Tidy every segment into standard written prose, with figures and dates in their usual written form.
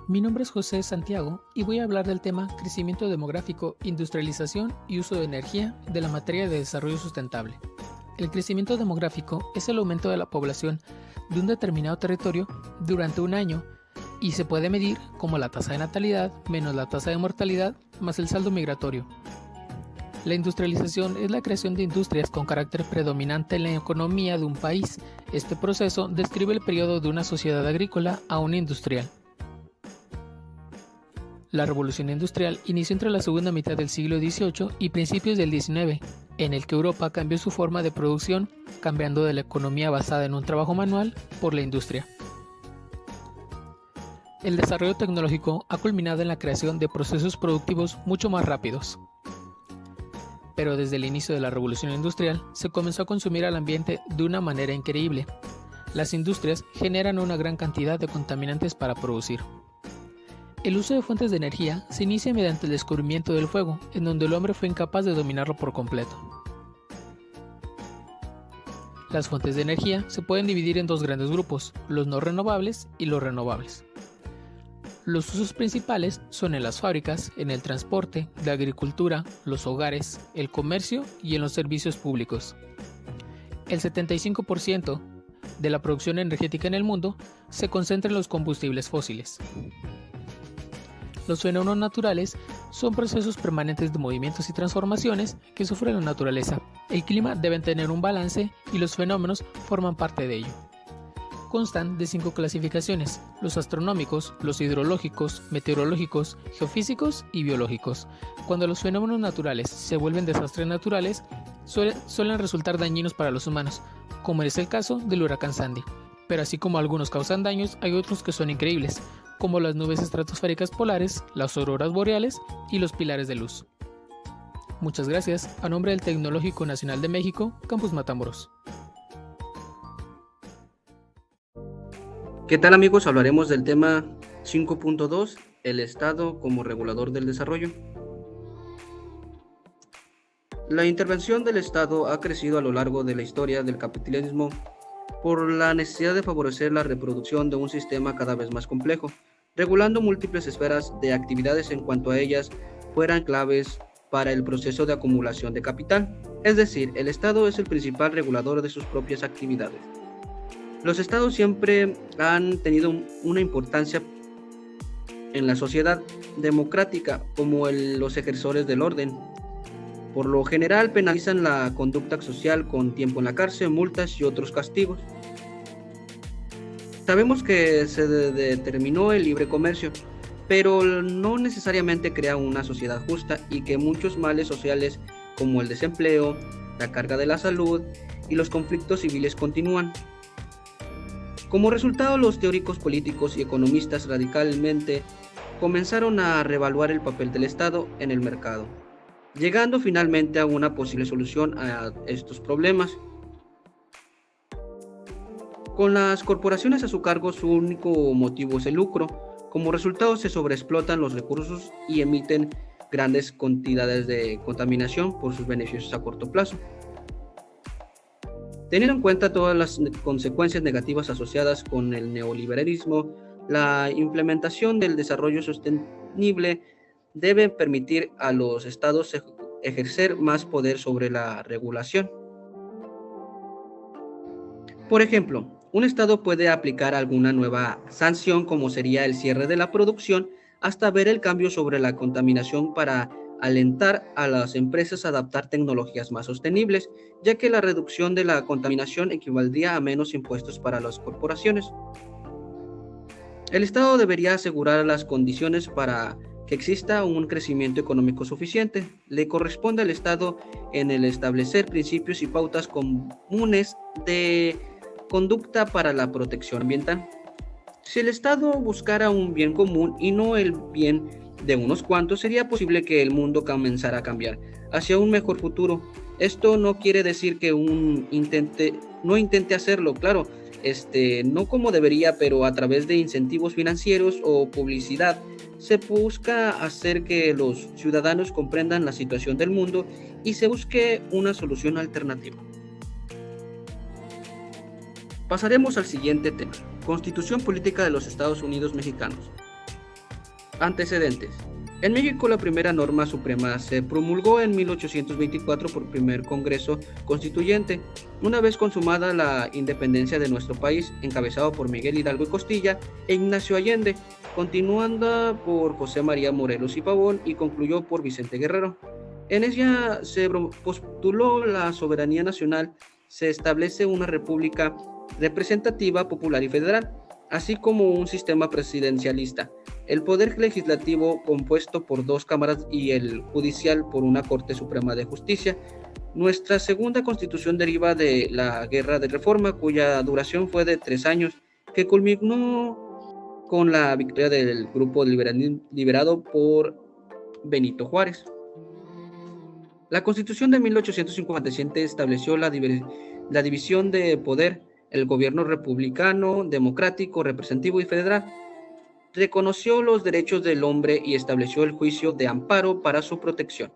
Mi nombre es José Santiago y voy a hablar del tema crecimiento demográfico, industrialización y uso de energía de la materia de desarrollo sustentable. El crecimiento demográfico es el aumento de la población de un determinado territorio durante un año y se puede medir como la tasa de natalidad menos la tasa de mortalidad más el saldo migratorio. La industrialización es la creación de industrias con carácter predominante en la economía de un país. Este proceso describe el periodo de una sociedad agrícola a una industrial. La revolución industrial inició entre la segunda mitad del siglo XVIII y principios del XIX, en el que Europa cambió su forma de producción, cambiando de la economía basada en un trabajo manual por la industria. El desarrollo tecnológico ha culminado en la creación de procesos productivos mucho más rápidos. Pero desde el inicio de la revolución industrial se comenzó a consumir al ambiente de una manera increíble. Las industrias generan una gran cantidad de contaminantes para producir. El uso de fuentes de energía se inicia mediante el descubrimiento del fuego, en donde el hombre fue incapaz de dominarlo por completo. Las fuentes de energía se pueden dividir en dos grandes grupos, los no renovables y los renovables. Los usos principales son en las fábricas, en el transporte, la agricultura, los hogares, el comercio y en los servicios públicos. El 75% de la producción energética en el mundo se concentra en los combustibles fósiles. Los fenómenos naturales son procesos permanentes de movimientos y transformaciones que sufre la naturaleza. El clima debe tener un balance y los fenómenos forman parte de ello. Constan de 5 clasificaciones: los astronómicos, los hidrológicos, meteorológicos, geofísicos y biológicos. Cuando los fenómenos naturales se vuelven desastres naturales, suelen resultar dañinos para los humanos, como es el caso del huracán Sandy. Pero así como algunos causan daños, hay otros que son increíbles, como las nubes estratosféricas polares, las auroras boreales y los pilares de luz. Muchas gracias, a nombre del Tecnológico Nacional de México, Campus Matamoros. ¿Qué tal, amigos? Hablaremos del tema 5.2, el Estado como regulador del desarrollo. La intervención del Estado ha crecido a lo largo de la historia del capitalismo por la necesidad de favorecer la reproducción de un sistema cada vez más complejo, regulando múltiples esferas de actividades en cuanto a ellas fueran claves para el proceso de acumulación de capital. Es decir, el Estado es el principal regulador de sus propias actividades. Los estados siempre han tenido una importancia en la sociedad democrática como los ejercitores del orden. Por lo general penalizan la conducta social con tiempo en la cárcel, multas y otros castigos. Sabemos que se determinó el libre comercio, pero no necesariamente crea una sociedad justa y que muchos males sociales como el desempleo, la carga de la salud y los conflictos civiles continúan. Como resultado, los teóricos políticos y economistas radicalmente comenzaron a reevaluar el papel del Estado en el mercado, llegando finalmente a una posible solución a estos problemas. Con las corporaciones a su cargo, su único motivo es el lucro. Como resultado, se sobreexplotan los recursos y emiten grandes cantidades de contaminación por sus beneficios a corto plazo. Teniendo en cuenta todas las consecuencias negativas asociadas con el neoliberalismo, la implementación del desarrollo sostenible debe permitir a los estados ejercer más poder sobre la regulación. Por ejemplo, un estado puede aplicar alguna nueva sanción, como sería el cierre de la producción, hasta ver el cambio sobre la contaminación para alentar a las empresas a adaptar tecnologías más sostenibles, ya que la reducción de la contaminación equivaldría a menos impuestos para las corporaciones. El Estado debería asegurar las condiciones para que exista un crecimiento económico suficiente. Le corresponde al Estado en el establecer principios y pautas comunes de conducta para la protección ambiental. Si el Estado buscara un bien común y no el bien de unos cuantos, sería posible que el mundo comenzara a cambiar hacia un mejor futuro. Esto no quiere decir que no intente hacerlo, claro, no como debería, pero a través de incentivos financieros o publicidad se busca hacer que los ciudadanos comprendan la situación del mundo y se busque una solución alternativa. Pasaremos al siguiente tema: Constitución Política de los Estados Unidos Mexicanos. Antecedentes. En México la primera norma suprema se promulgó en 1824 por primer Congreso Constituyente, una vez consumada la independencia de nuestro país, encabezado por Miguel Hidalgo y Costilla e Ignacio Allende, continuando por José María Morelos y Pavón y concluyó por Vicente Guerrero. En ella se postuló la soberanía nacional, se establece una república representativa, popular y federal, así como un sistema presidencialista. El poder legislativo compuesto por dos cámaras y el judicial por una Corte Suprema de Justicia. Nuestra segunda constitución deriva de la Guerra de Reforma, cuya duración fue de 3 años, que culminó con la victoria del grupo liberado por Benito Juárez. La Constitución de 1857 estableció la división de poder, el gobierno republicano, democrático, representativo y federal. Reconoció los derechos del hombre y estableció el juicio de amparo para su protección.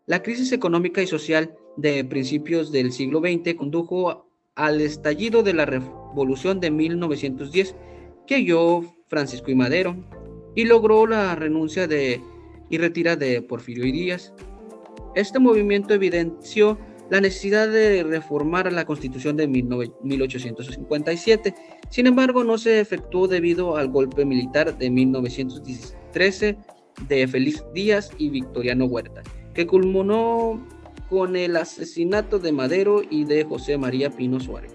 La crisis económica y social de principios del siglo XX condujo al estallido de la Revolución de 1910, que guió Francisco I. Madero y logró la renuncia y retirada de Porfirio Díaz. Este movimiento evidenció la necesidad de reformar la Constitución de 1857. Sin embargo, no se efectuó debido al golpe militar de 1913 de Félix Díaz y Victoriano Huerta, que culminó con el asesinato de Madero y de José María Pino Suárez.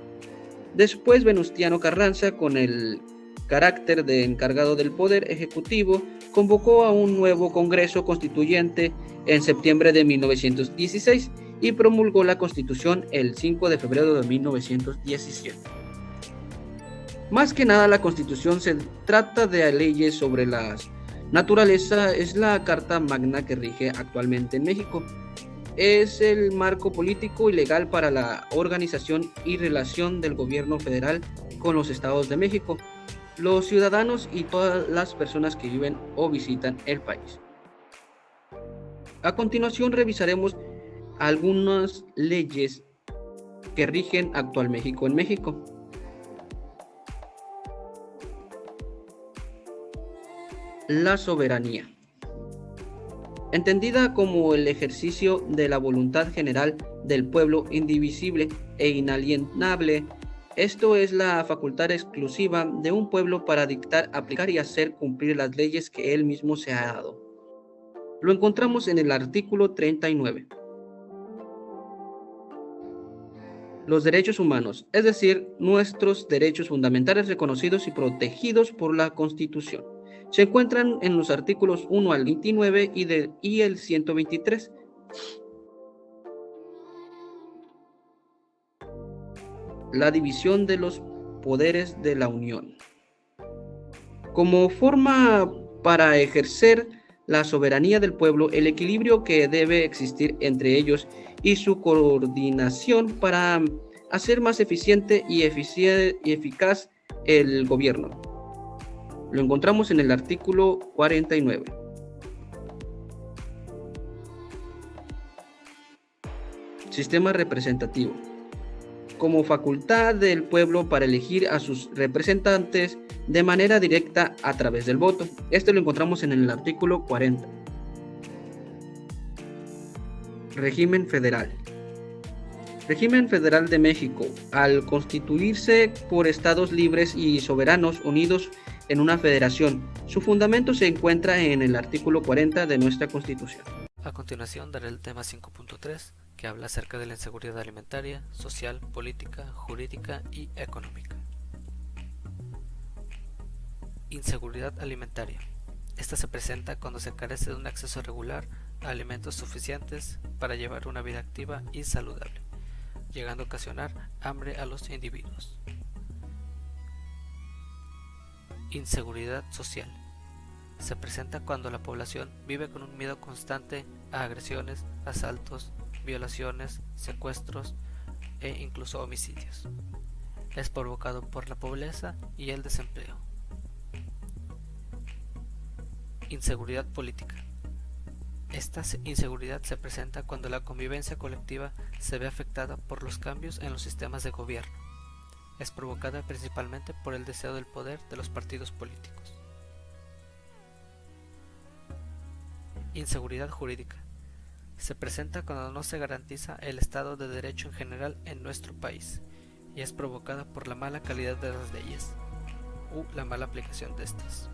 Después, Venustiano Carranza, con el carácter de encargado del Poder Ejecutivo, convocó a un nuevo Congreso Constituyente en septiembre de 1916 y promulgó la Constitución el 5 de febrero de 1917. Más que nada, la Constitución se trata de leyes sobre la naturaleza, es la Carta Magna que rige actualmente en México. Es el marco político y legal para la organización y relación del gobierno federal con los estados de México, los ciudadanos y todas las personas que viven o visitan el país. A continuación revisaremos algunas leyes que rigen actual México en México. La soberanía. Entendida como el ejercicio de la voluntad general del pueblo indivisible e inalienable, esto es la facultad exclusiva de un pueblo para dictar, aplicar y hacer cumplir las leyes que él mismo se ha dado. Lo encontramos en el artículo 39. Los derechos humanos, es decir, nuestros derechos fundamentales reconocidos y protegidos por la Constitución, se encuentran en los artículos 1 al 29 y el 123. La división de los poderes de la Unión. Como forma para ejercer la soberanía del pueblo, el equilibrio que debe existir entre ellos y su coordinación para hacer más eficiente y eficaz el gobierno. Lo encontramos en el artículo 49. Sistema representativo. Como facultad del pueblo para elegir a sus representantes de manera directa a través del voto. Esto lo encontramos en el artículo 40. Régimen federal. Régimen federal de México, al constituirse por estados libres y soberanos unidos en una federación. Su fundamento se encuentra en el artículo 40 de nuestra Constitución. A continuación daré el tema 5.3, que habla acerca de la inseguridad alimentaria, social, política, jurídica y económica. Inseguridad alimentaria. Esta se presenta cuando se carece de un acceso regular a alimentos suficientes para llevar una vida activa y saludable, llegando a ocasionar hambre a los individuos. Inseguridad social. Se presenta cuando la población vive con un miedo constante a agresiones, asaltos, violaciones, secuestros e incluso homicidios. Es provocado por la pobreza y el desempleo. Inseguridad política. Esta inseguridad se presenta cuando la convivencia colectiva se ve afectada por los cambios en los sistemas de gobierno. Es provocada principalmente por el deseo del poder de los partidos políticos. Inseguridad jurídica. Se presenta cuando no se garantiza el Estado de Derecho en general en nuestro país y es provocada por la mala calidad de las leyes u la mala aplicación de estas.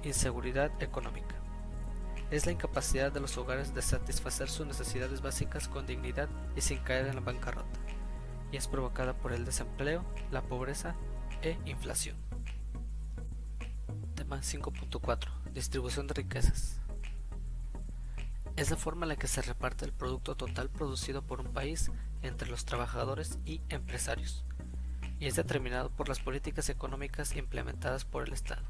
Inseguridad económica. Es la incapacidad de los hogares de satisfacer sus necesidades básicas con dignidad y sin caer en la bancarrota, y es provocada por el desempleo, la pobreza e inflación. Tema 5.4. Distribución de riquezas. Es la forma en la que se reparte el producto total producido por un país entre los trabajadores y empresarios, y es determinado por las políticas económicas implementadas por el Estado.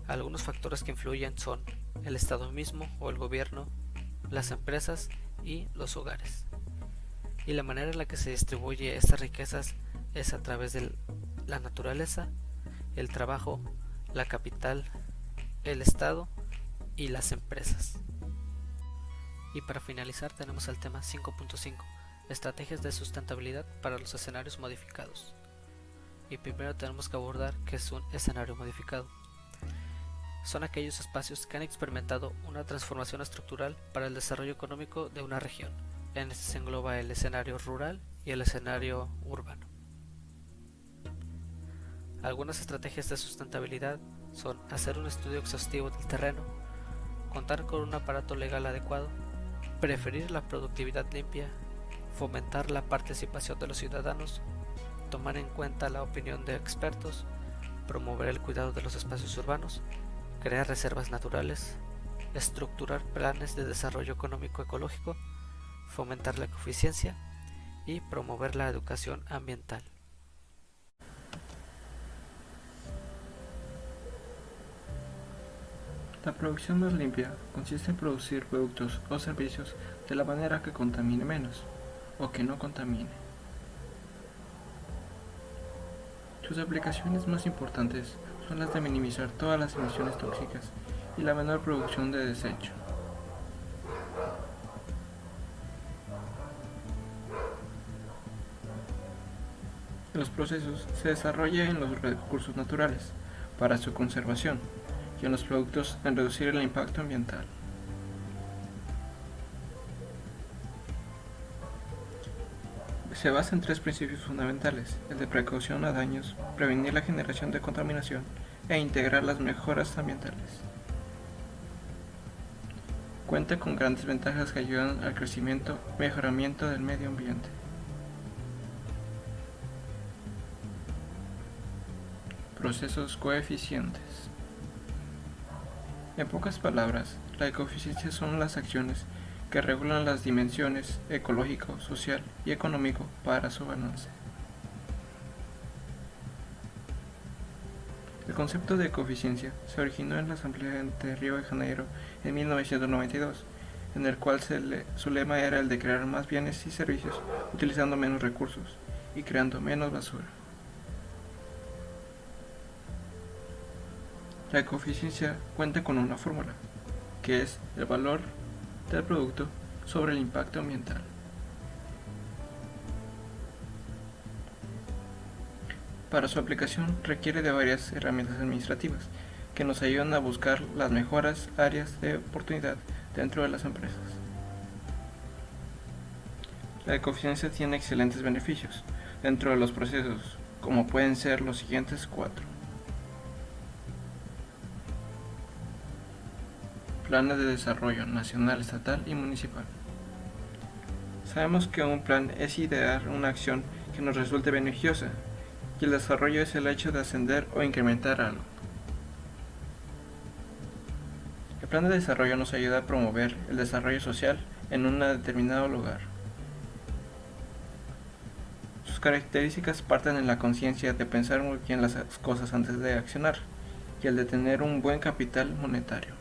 Algunos factores que influyen son el Estado mismo o el gobierno, las empresas y los hogares. Y la manera en la que se distribuye estas riquezas es a través de la naturaleza, el trabajo, la capital, el Estado y las empresas. Y para finalizar tenemos el tema 5.5, estrategias de sustentabilidad para los escenarios modificados. Y primero tenemos que abordar qué es un escenario modificado. Son aquellos espacios que han experimentado una transformación estructural para el desarrollo económico de una región. En este se engloba el escenario rural y el escenario urbano. Algunas estrategias de sustentabilidad son hacer un estudio exhaustivo del terreno, contar con un aparato legal adecuado, preferir la productividad limpia, fomentar la participación de los ciudadanos, tomar en cuenta la opinión de expertos, promover el cuidado de los espacios urbanos, crear reservas naturales, estructurar planes de desarrollo económico ecológico, fomentar la eficiencia y promover la educación ambiental. La producción más limpia consiste en producir productos o servicios de la manera que contamine menos o que no contamine. Sus aplicaciones más importantes son las de minimizar todas las emisiones tóxicas y la menor producción de desecho. Los procesos se desarrollan en los recursos naturales para su conservación y en los productos en reducir el impacto ambiental. Se basa en tres principios fundamentales: el de precaución a daños, prevenir la generación de contaminación e integrar las mejoras ambientales. Cuenta con grandes ventajas que ayudan al crecimiento y mejoramiento del medio ambiente. Procesos coeficientes. En pocas palabras, la ecoeficiencia son las acciones que regulan las dimensiones ecológico, social y económico para su balance. El concepto de ecoeficiencia se originó en la Asamblea de Río de Janeiro en 1992, en el cual su lema era el de crear más bienes y servicios utilizando menos recursos y creando menos basura. La ecoeficiencia cuenta con una fórmula, que es el valor del producto sobre el impacto ambiental. Para su aplicación requiere de varias herramientas administrativas que nos ayudan a buscar las mejores áreas de oportunidad dentro de las empresas. La ecoeficiencia tiene excelentes beneficios dentro de los procesos, como pueden ser los siguientes 4. Planes de desarrollo nacional, estatal y municipal. Sabemos que un plan es idear una acción que nos resulte beneficiosa, y el desarrollo es el hecho de ascender o incrementar algo. El plan de desarrollo nos ayuda a promover el desarrollo social en un determinado lugar. Sus características parten en la conciencia de pensar muy bien las cosas antes de accionar y el de tener un buen capital monetario.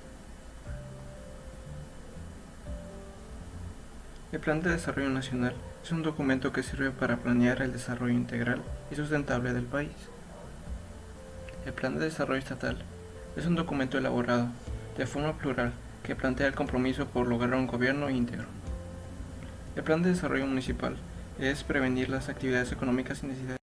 El Plan de Desarrollo Nacional es un documento que sirve para planear el desarrollo integral y sustentable del país. El Plan de Desarrollo Estatal es un documento elaborado de forma plural que plantea el compromiso por lograr un gobierno íntegro. El Plan de Desarrollo Municipal es prevenir las actividades económicas y necesidades